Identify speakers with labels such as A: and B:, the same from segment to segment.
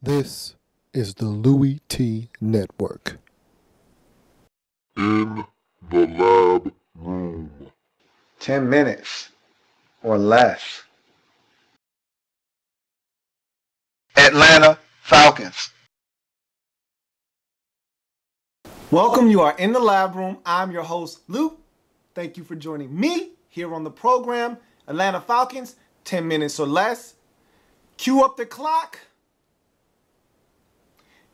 A: This is the Louie Tee Network.
B: In the lab room.
C: 10 minutes or less. Atlanta Falcons.
D: Welcome. You are in the lab room. I'm your host, Lou. Thank you for joining me here on the program. Atlanta Falcons, 10 minutes or less. Cue up the clock.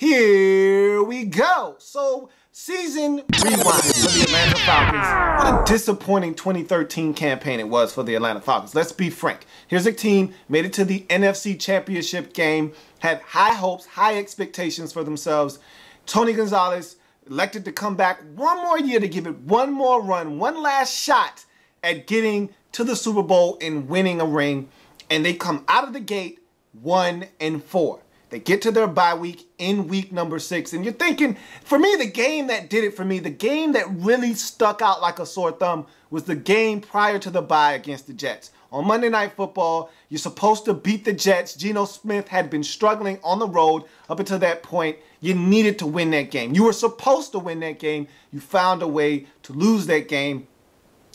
D: Here we go. So, season rewind for the Atlanta Falcons. What a disappointing 2013 campaign it was for the Atlanta Falcons. Let's be frank. Here's a team made it to the NFC Championship game, had high hopes, high expectations for themselves. Tony Gonzalez elected to come back one more year to give it one more run, one last shot at getting to the Super Bowl and winning a ring. And they come out of the gate 1-4. They get to their bye week in week number 6. And you're thinking, for me, the game that did it for me, the game that really stuck out like a sore thumb was the game prior to the bye against the Jets. On Monday Night Football, you're supposed to beat the Jets. Geno Smith had been struggling on the road up until that point. You needed to win that game. You were supposed to win that game. You found a way to lose that game.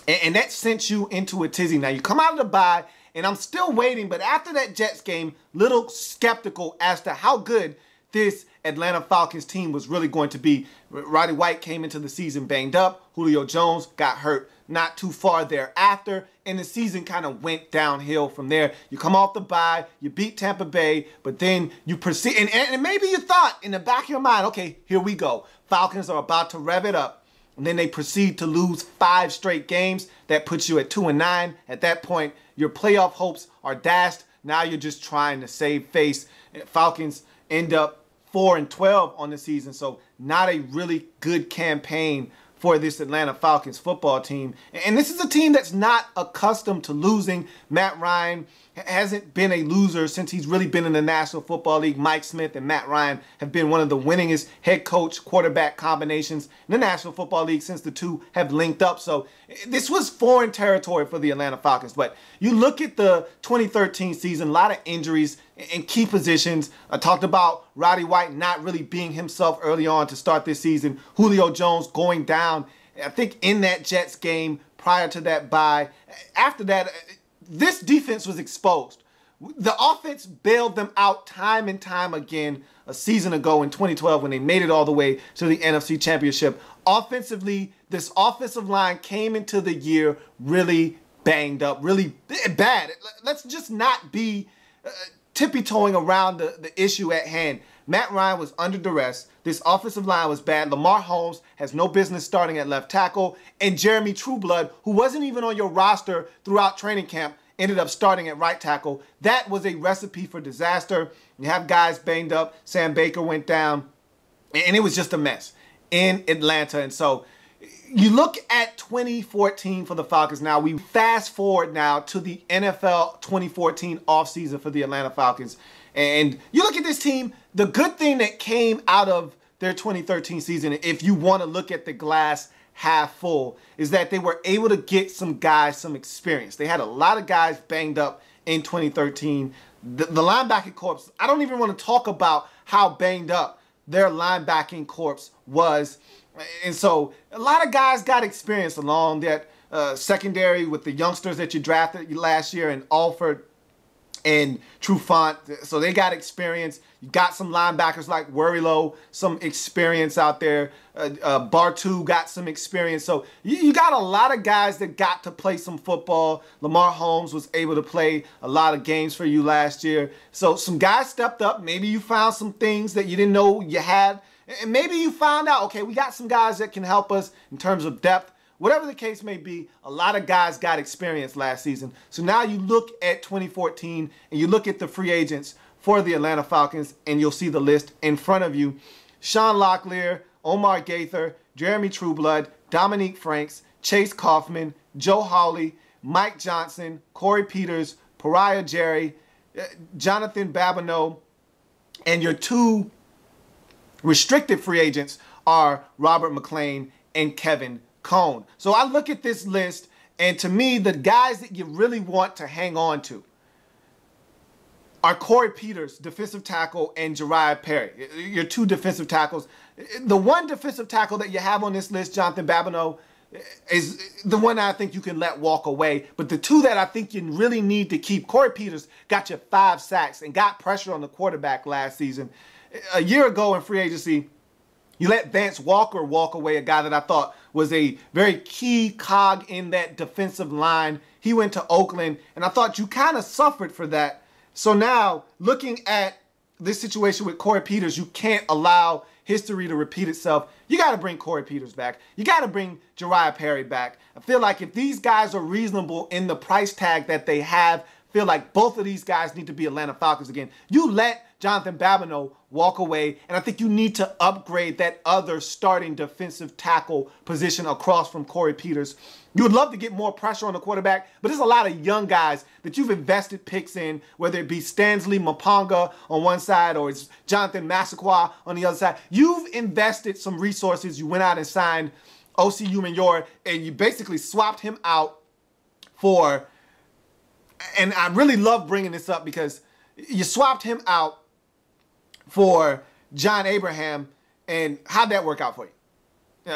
D: And that sent you into a tizzy. Now, you come out of the bye, and I'm still waiting, but after that Jets game, little skeptical as to how good this Atlanta Falcons team was really going to be. Roddy White came into the season banged up. Julio Jones got hurt not too far thereafter, and the season kind of went downhill from there. You come off the bye, you beat Tampa Bay, but then you proceed, and maybe you thought in the back of your mind, okay, here we go. Falcons are about to rev it up. And then they proceed to lose 5 straight games. That puts you at 2-9. At that point, your playoff hopes are dashed. Now you're just trying to save face. Falcons end up 4-12 on the season. So not a really good campaign for this Atlanta Falcons football team. And this is a team that's not accustomed to losing. Matt Ryan hasn't been a loser since he's really been in the National Football League. Mike Smith and Matt Ryan have been one of the winningest head coach quarterback combinations in the National Football League since the two have linked up. So this was foreign territory for the Atlanta Falcons. But you look at the 2013 season, a lot of injuries in key positions. I talked about Roddy White not really being himself early on to start this season. Julio Jones going down, I think, in that Jets game prior to that bye. After that, this defense was exposed. The offense bailed them out time and time again a season ago in 2012 when they made it all the way to the NFC Championship. Offensively, this offensive line came into the year really banged up, really bad. Let's just not be tippy-toeing around the issue at hand. Matt Ryan was under duress. This offensive line was bad. Lamar Holmes has no business starting at left tackle. And Jeremy Trueblood, who wasn't even on your roster throughout training camp, ended up starting at right tackle. That was a recipe for disaster. You have guys banged up. Sam Baker went down. And it was just a mess in Atlanta. And so you look at 2014 for the Falcons now. We fast forward now to the NFL 2014 offseason for the Atlanta Falcons. And you look at this team, the good thing that came out of their 2013 season, if you want to look at the glass half full, is that they were able to get some guys some experience. They had a lot of guys banged up in 2013. The linebacking corps, I don't even want to talk about how banged up their linebacking corps was. And so a lot of guys got experience along that secondary with the youngsters that you drafted last year in Alford and Trufant. So they got experience. You got some linebackers like Worrilow, some experience out there. Bartu got some experience. So you got a lot of guys that got to play some football. Lamar Holmes was able to play a lot of games for you last year. So some guys stepped up. Maybe you found some things that you didn't know you had. And maybe you found out, okay, we got some guys that can help us in terms of depth. Whatever the case may be, a lot of guys got experience last season. So now you look at 2014 and you look at the free agents for the Atlanta Falcons and you'll see the list in front of you. Sean Locklear, Omar Gaither, Jeremy Trueblood, Dominique Franks, Chase Kaufman, Joe Hawley, Mike Johnson, Corey Peters, Pariah Jerry, Jonathan Babineau, and your 2 restricted free agents are Robert McClain and Kevin Cone. So I look at this list, and to me, the guys that you really want to hang on to, are Corey Peters, defensive tackle, and Jariah Perry, your two defensive tackles. The one defensive tackle that you have on this list, Jonathan Babineau, is the one I think you can let walk away. But the two that I think you really need to keep, Corey Peters got you 5 sacks and got pressure on the quarterback last season. A year ago in free agency, you let Vance Walker walk away, a guy that I thought was a very key cog in that defensive line. He went to Oakland, and I thought you kind of suffered for that. So now, looking at this situation with Corey Peters, you can't allow history to repeat itself. You got to bring Corey Peters back. You got to bring Jariah Perry back. I feel like if these guys are reasonable in the price tag that they have, I feel like both of these guys need to be Atlanta Falcons again. You let Jonathan Babineau walk away, and I think you need to upgrade that other starting defensive tackle position across from Corey Peters. You would love to get more pressure on the quarterback, but there's a lot of young guys that you've invested picks in, whether it be Stanley Maponga on one side or it's Jonathan Massaquoi on the other side. You've invested some resources. You went out and signed O.C. Umenyiora, and you basically swapped him out for, and I really love bringing this up because you swapped him out for John Abraham, and how'd that work out for you?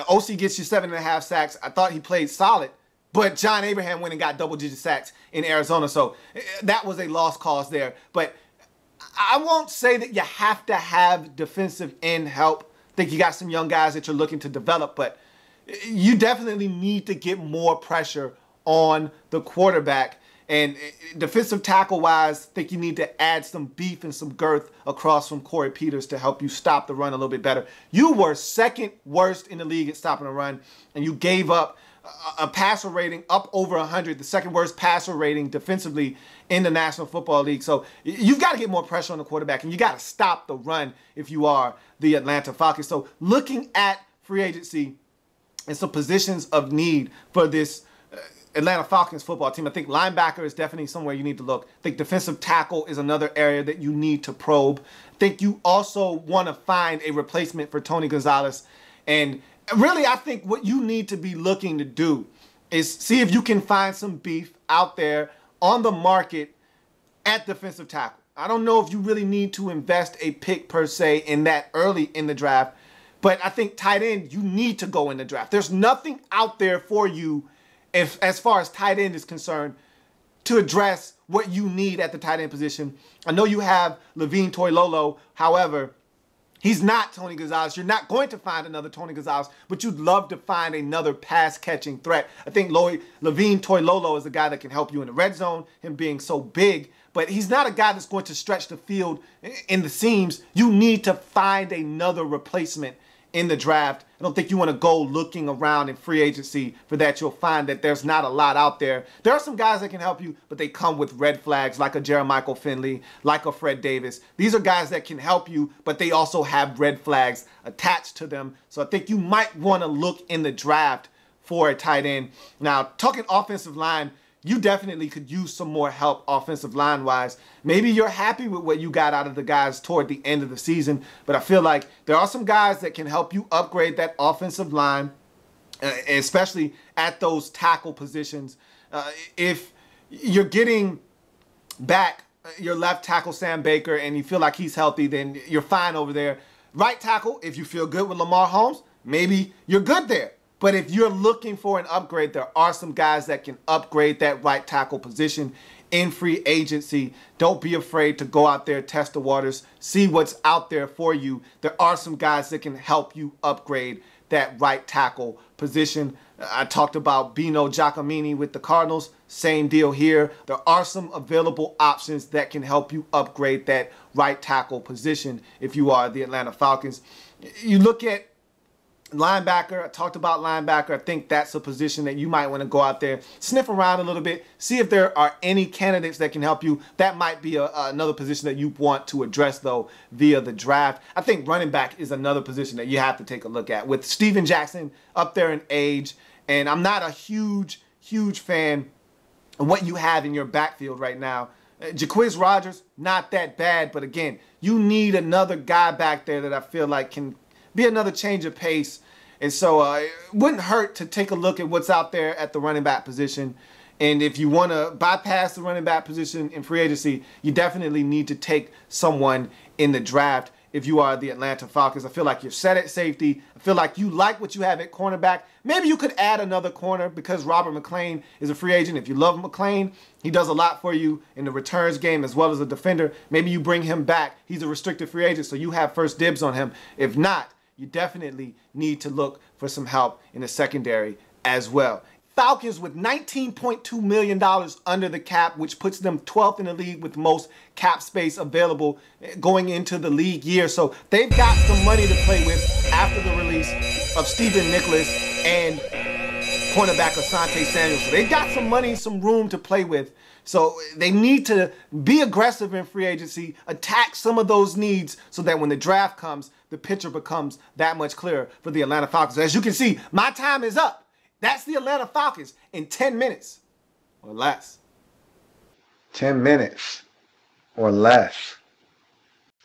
D: OC gets you 7.5 sacks. I thought he played solid, but John Abraham went and got double-digit sacks in Arizona, so that was a lost cause there. But I won't say that you have to have defensive end help. I think you got some young guys that you're looking to develop, but you definitely need to get more pressure on the quarterback. And defensive tackle-wise, I think you need to add some beef and some girth across from Corey Peters to help you stop the run a little bit better. You were second worst in the league at stopping the run, and you gave up a passer rating up over 100, the second worst passer rating defensively in the National Football League. So you've got to get more pressure on the quarterback, and you got to stop the run if you are the Atlanta Falcons. So looking at free agency and some positions of need for this Atlanta Falcons football team, I think linebacker is definitely somewhere you need to look. I think defensive tackle is another area that you need to probe. I think you also want to find a replacement for Tony Gonzalez. And really, I think what you need to be looking to do is see if you can find some beef out there on the market at defensive tackle. I don't know if you really need to invest a pick per se in that early in the draft, but I think tight end, you need to go in the draft. There's nothing out there for you as far as tight end is concerned, to address what you need at the tight end position. I know you have Levine Toilolo. However, he's not Tony Gonzalez. You're not going to find another Tony Gonzalez, but you'd love to find another pass-catching threat. I think Levine Toilolo is a guy that can help you in the red zone, him being so big, but he's not a guy that's going to stretch the field in the seams. You need to find another replacement in the draft. I don't think you want to go looking around in free agency for that. You'll find that there's not a lot out there. There are some guys that can help you, but they come with red flags, like a Jeremichael Finley, like a Fred Davis. These are guys that can help you, but they also have red flags attached to them. So I think you might want to look in the draft for a tight end. Now, talking offensive line, you definitely could use some more help offensive line-wise. Maybe you're happy with what you got out of the guys toward the end of the season, but I feel like there are some guys that can help you upgrade that offensive line, especially at those tackle positions. If you're getting back your left tackle, Sam Baker, and you feel like he's healthy, then you're fine over there. Right tackle, if you feel good with Lamar Holmes, maybe you're good there. But if you're looking for an upgrade, there are some guys that can upgrade that right tackle position in free agency. Don't be afraid to go out there, test the waters, see what's out there for you. There are some guys that can help you upgrade that right tackle position. I talked about Bino Giacomini with the Cardinals. Same deal here. There are some available options that can help you upgrade that right tackle position if you are the Atlanta Falcons. You look at linebacker. I talked about linebacker. I think that's a position that you might want to go out there, sniff around a little bit, see if there are any candidates that can help you. That might be another position that you want to address, though, via the draft. I think running back is another position that you have to take a look at. With Steven Jackson up there in age, and I'm not a huge fan of what you have in your backfield right now. Jaquiz Rogers, not that bad, but again, you need another guy back there that I feel like can be another change of pace. And so it wouldn't hurt to take a look at what's out there at the running back position. And if you want to bypass the running back position in free agency, you definitely need to take someone in the draft. If you are the Atlanta Falcons, I feel like you're set at safety. I feel like you like what you have at cornerback. Maybe you could add another corner because Robert McClain is a free agent. If you love McClain, he does a lot for you in the returns game as well as a defender. Maybe you bring him back. He's a restricted free agent, so you have first dibs on him. If not, you definitely need to look for some help in the secondary as well. Falcons with $19.2 million under the cap, which puts them 12th in the league with most cap space available going into the league year. So they've got some money to play with after the release of Stephen Nicholas and cornerback Asante Samuel. So they've got some money, some room to play with. So they need to be aggressive in free agency, attack some of those needs so that when the draft comes, the picture becomes that much clearer for the Atlanta Falcons. As you can see, my time is up. That's the Atlanta Falcons in 10 minutes or less.
C: 10 minutes or less.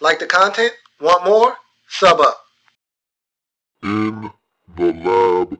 C: Like the content? Want more? Sub up.
B: In the lab